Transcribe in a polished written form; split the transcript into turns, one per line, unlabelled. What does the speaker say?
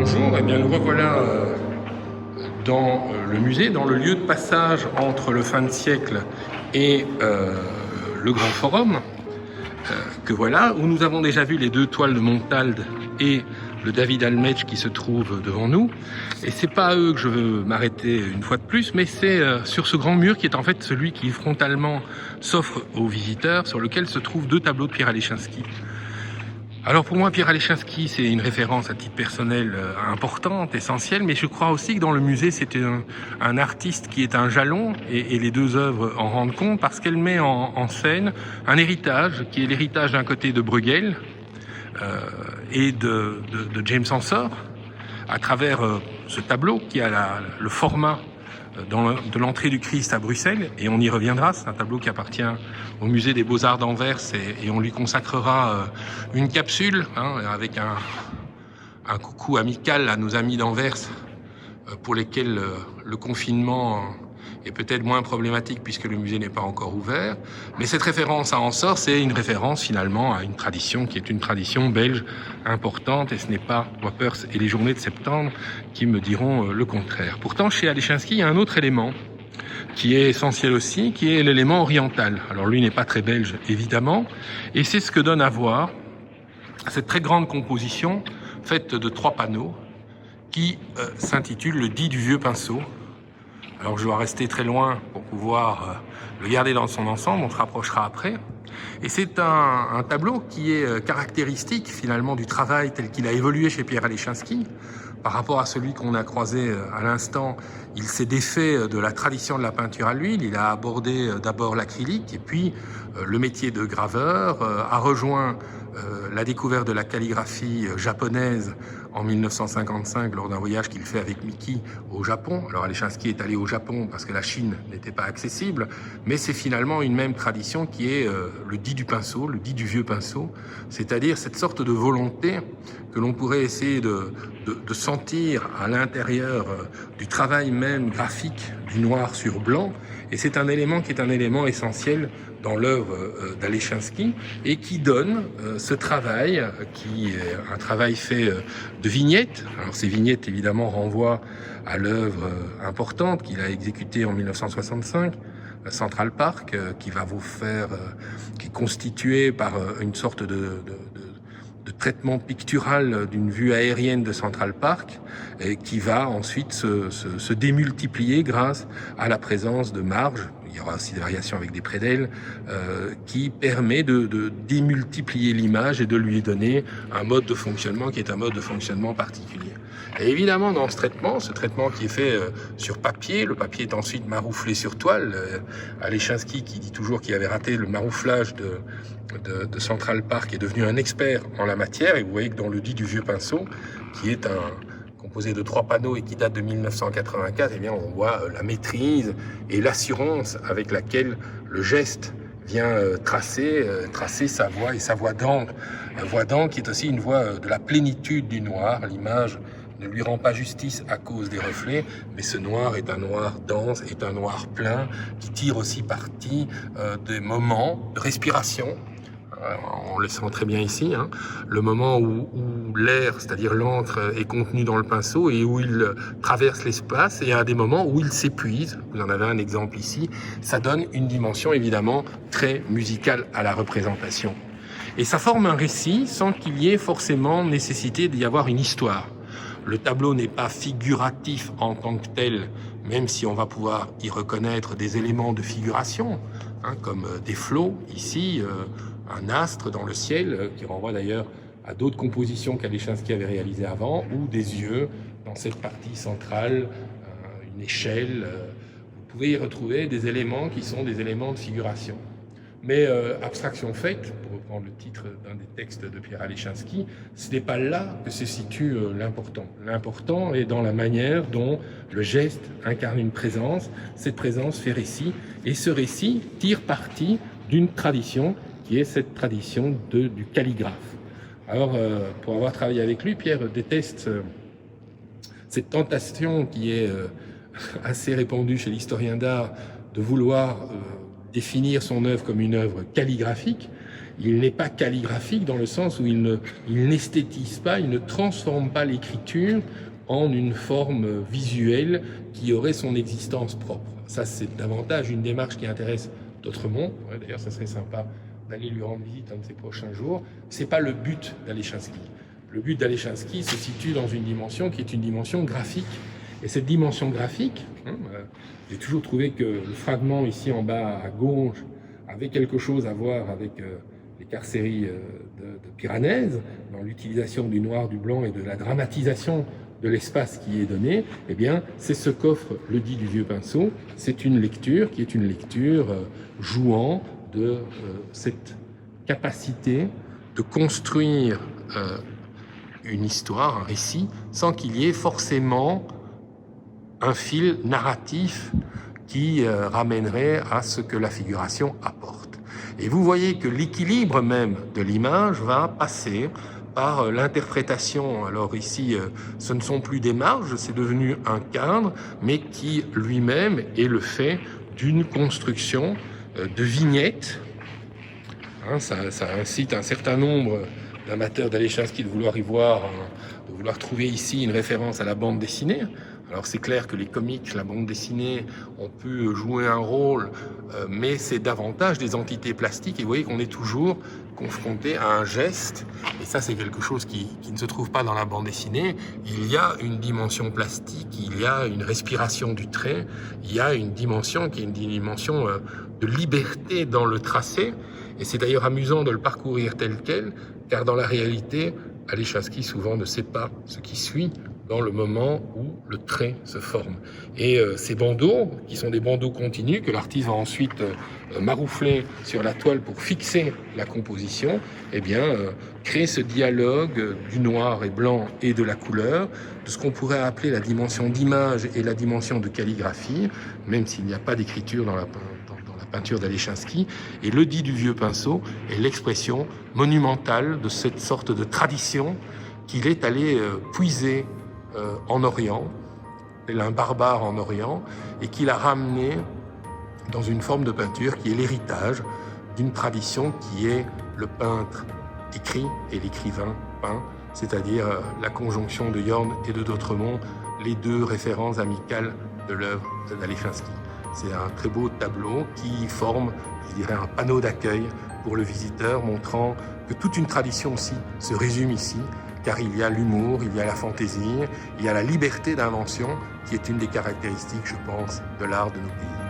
bonjour, eh bien nous revoilà dans le musée, dans le lieu de passage entre le fin de siècle et le Grand Forum, que voilà, où nous avons déjà vu les deux toiles de Montalde et le David Almech qui se trouvent devant nous. Et c'est pas à eux que je veux m'arrêter une fois de plus, mais c'est sur ce grand mur qui est en fait celui qui frontalement s'offre aux visiteurs, sur lequel se trouvent deux tableaux de Pierre Alechinsky. Alors pour moi, Pierre Alechinsky, c'est une référence à titre personnel importante, essentielle, mais je crois aussi que dans le musée, c'est un artiste qui est un jalon, et les deux œuvres en rendent compte, parce qu'elle met en scène un héritage, qui est l'héritage d'un côté de Bruegel et de James Ensor, à travers ce tableau qui a le format de l'entrée du Christ à Bruxelles, et on y reviendra. C'est un tableau qui appartient au musée des Beaux-Arts d'Anvers, et on lui consacrera une capsule avec un coucou amical à nos amis d'Anvers pour lesquels le confinement est peut-être moins problématique puisque le musée n'est pas encore ouvert. Mais cette référence à Ensor, c'est une référence finalement à une tradition qui est une tradition belge importante, et ce n'est pas Wappers et les journées de septembre qui me diront le contraire. Pourtant, chez Alechinsky, il y a un autre élément qui est essentiel aussi, qui est l'élément oriental. Alors lui n'est pas très belge, évidemment, et c'est ce que donne à voir cette très grande composition faite de 3 panneaux qui s'intitule « Le dit du vieux pinceau ». Alors je dois rester très loin pour pouvoir le garder dans son ensemble, on se rapprochera après. Et c'est un tableau qui est caractéristique finalement du travail tel qu'il a évolué chez Pierre Alechinsky. Par rapport à celui qu'on a croisé à l'instant, il s'est défait de la tradition de la peinture à l'huile, il a abordé d'abord l'acrylique et puis le métier de graveur, a rejoint la découverte de la calligraphie japonaise en 1955 lors d'un voyage qu'il fait avec Miki au Japon. Alors Alechinsky est allé au Japon parce que la Chine n'était pas accessible, mais c'est finalement une même tradition qui est le dit du pinceau, le dit du vieux pinceau, c'est-à-dire cette sorte de volonté que l'on pourrait essayer de sentir à l'intérieur du travail même graphique du noir sur blanc. Et c'est un élément qui est un élément essentiel dans l'œuvre d'Alechinsky et qui donne ce travail, qui est un travail fait de vignettes. Alors ces vignettes évidemment renvoient à l'œuvre importante qu'il a exécutée en 1965, Central Park, qui va vous faire, qui est constitué par une sorte de traitement pictural d'une vue aérienne de Central Park, et qui va ensuite se démultiplier grâce à la présence de marges. Il y aura aussi des variations avec des prédelles, qui permet de démultiplier l'image et de lui donner un mode de fonctionnement qui est un mode de fonctionnement particulier. Et évidemment, dans ce traitement qui est fait sur papier, le papier est ensuite marouflé sur toile. Alechinsky, qui dit toujours qu'il avait raté le marouflage de Central Park, est devenu un expert en la matière. Et vous voyez que dans le dit du vieux pinceau, qui est composé de 3 panneaux et qui date de 1984, eh bien, on voit la maîtrise et l'assurance avec laquelle le geste vient tracer sa voix et sa voix d'encre. La voix d'encre qui est aussi une voix de la plénitude du noir. L'image ne lui rend pas justice à cause des reflets, mais ce noir est un noir dense, est un noir plein, qui tire aussi parti des moments de respiration. On le sent très bien ici, le moment où l'air, c'est-à-dire l'encre, est contenu dans le pinceau et où il traverse l'espace, et à des moments où il s'épuise. Vous en avez un exemple ici. Ça donne une dimension évidemment très musicale à la représentation. Et ça forme un récit sans qu'il y ait forcément nécessité d'y avoir une histoire. Le tableau n'est pas figuratif en tant que tel, même si on va pouvoir y reconnaître des éléments de figuration, comme des flots ici, un astre dans le ciel, qui renvoie d'ailleurs à d'autres compositions qu'Alechinsky avait réalisées avant, ou des yeux dans cette partie centrale, une échelle. Vous pouvez y retrouver des éléments qui sont des éléments de figuration. Mais abstraction faite, pour reprendre le titre d'un des textes de Pierre Alechinsky, ce n'est pas là que se situe l'important. L'important est dans la manière dont le geste incarne une présence, cette présence fait récit, et ce récit tire parti d'une tradition qui est cette tradition du calligraphe. Alors, pour avoir travaillé avec lui, Pierre déteste cette tentation qui est assez répandue chez l'historien d'art de vouloir définir son œuvre comme une œuvre calligraphique. il n'est pas calligraphique dans le sens où il n'esthétise pas, il ne transforme pas l'écriture en une forme visuelle qui aurait son existence propre. Ça, c'est davantage une démarche qui intéresse d'autres mondes. Ouais, d'ailleurs, ça serait sympa d'aller lui rendre visite un de ces prochains jours. C'est pas le but d'Alechinsky. Le but d'Alechinsky se situe dans une dimension qui est une dimension graphique. Et cette dimension graphique, j'ai toujours trouvé que le fragment ici en bas à gauche avait quelque chose à voir avec les carcéries de Piranèse, dans l'utilisation du noir, du blanc et de la dramatisation de l'espace qui est donné. Eh bien, c'est ce qu'offre le dit du vieux pinceau. C'est une lecture qui est une lecture jouant de cette capacité de construire une histoire, un récit, sans qu'il y ait forcément un fil narratif qui ramènerait à ce que la figuration apporte. Et vous voyez que l'équilibre même de l'image va passer par l'interprétation. Alors ici, ce ne sont plus des marges, c'est devenu un cadre, mais qui lui-même est le fait d'une construction de vignettes. Ça incite un certain nombre d'amateurs d'Alechinsky de vouloir y voir, de vouloir trouver ici une référence à la bande dessinée. Alors c'est clair que les comics, la bande dessinée, ont pu jouer un rôle, mais c'est davantage des entités plastiques. Et vous voyez qu'on est toujours confronté à un geste, et ça c'est quelque chose qui ne se trouve pas dans la bande dessinée. Il y a une dimension plastique, il y a une respiration du trait, il y a une dimension qui est une dimension de liberté dans le tracé. Et c'est d'ailleurs amusant de le parcourir tel quel, car dans la réalité, Alechinsky souvent ne sait pas ce qui suit dans le moment où le trait se forme. Et ces bandeaux, qui sont des bandeaux continus, que l'artiste va ensuite maroufler sur la toile pour fixer la composition, eh bien, créer ce dialogue du noir et blanc et de la couleur, de ce qu'on pourrait appeler la dimension d'image et la dimension de calligraphie, même s'il n'y a pas d'écriture dans la peinture d'Alechinsky. Et le dit du vieux pinceau est l'expression monumentale de cette sorte de tradition qu'il est allé puiser en Orient, tel un barbare en Orient, et qu'il a ramené dans une forme de peinture qui est l'héritage d'une tradition qui est le peintre écrit et l'écrivain peint, c'est-à-dire la conjonction de Yorn et de Dautremont, les deux références amicales de l'œuvre d'Alechinsky. C'est un très beau tableau qui forme, je dirais, un panneau d'accueil pour le visiteur, montrant que toute une tradition aussi se résume ici, car il y a l'humour, il y a la fantaisie, il y a la liberté d'invention, qui est une des caractéristiques, je pense, de l'art de nos pays.